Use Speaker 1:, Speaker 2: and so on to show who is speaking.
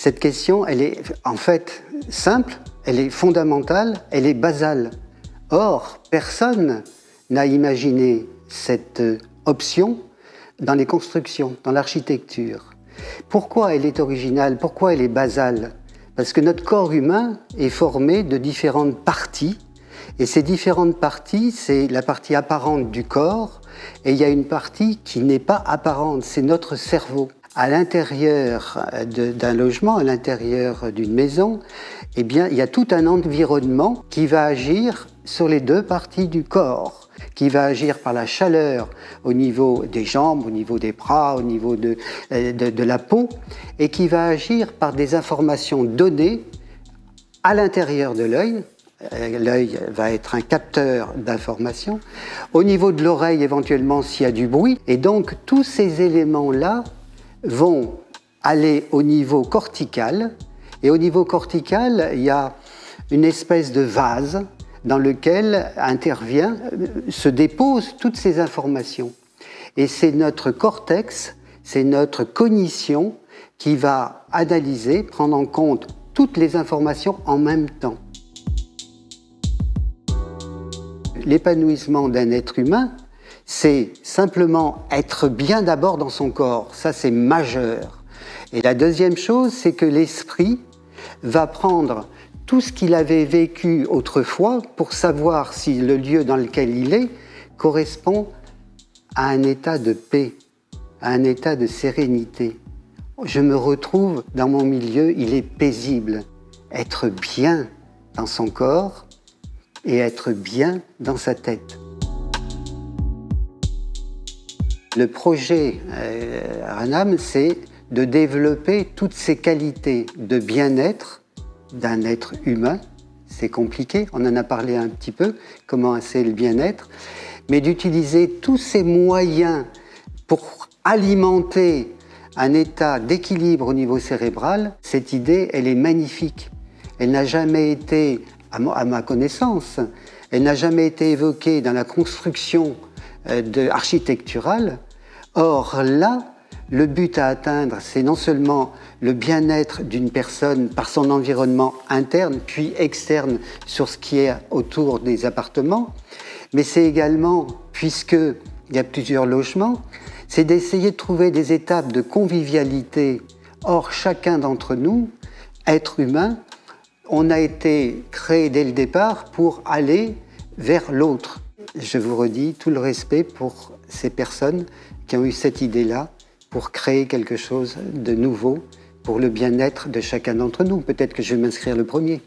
Speaker 1: Cette question, elle est en fait simple, elle est fondamentale, elle est basale. Or, personne n'a imaginé cette option dans les constructions, dans l'architecture. Pourquoi elle est originale? Pourquoi elle est basale? Parce que notre corps humain est formé de différentes parties, et ces différentes parties, c'est la partie apparente du corps, et il y a une partie qui n'est pas apparente, c'est notre cerveau. À l'intérieur d'un logement, à l'intérieur d'une maison, eh bien, il y a tout un environnement qui va agir sur les deux parties du corps, qui va agir par la chaleur au niveau des jambes, au niveau des bras, au niveau de la peau, et qui va agir par des informations données à l'intérieur de l'œil. L'œil va être un capteur d'informations. Au niveau de l'oreille, éventuellement, s'il y a du bruit. Et donc, tous ces éléments-là vont aller au niveau cortical. Et au niveau cortical, il y a une espèce de vase dans lequel se déposent toutes ces informations. Et c'est notre cortex, c'est notre cognition qui va analyser, prendre en compte toutes les informations en même temps. L'épanouissement d'un être humain, c'est simplement être bien d'abord dans son corps. Ça, c'est majeur. Et la deuxième chose, c'est que l'esprit va prendre tout ce qu'il avait vécu autrefois pour savoir si le lieu dans lequel il est correspond à un état de paix, à un état de sérénité. Je me retrouve dans mon milieu, il est paisible. Être bien dans son corps et être bien dans sa tête. Le projet Ranam, c'est de développer toutes ces qualités de bien-être d'un être humain. C'est compliqué, on en a parlé un petit peu, comment c'est le bien-être, mais d'utiliser tous ces moyens pour alimenter un état d'équilibre au niveau cérébral. Cette idée, elle est magnifique. Elle n'a jamais été, à ma connaissance, elle n'a jamais été évoquée dans la construction architecturale. Or là, le but à atteindre, c'est non seulement le bien-être d'une personne par son environnement interne, puis externe sur ce qui est autour des appartements, mais c'est également, puisqu'il y a plusieurs logements, c'est d'essayer de trouver des étapes de convivialité. Or, chacun d'entre nous, être humain, on a été créé dès le départ pour aller vers l'autre. Je vous redis tout le respect pour ces personnes qui ont eu cette idée-là, pour créer quelque chose de nouveau pour le bien-être de chacun d'entre nous. Peut-être que je vais m'inscrire le premier.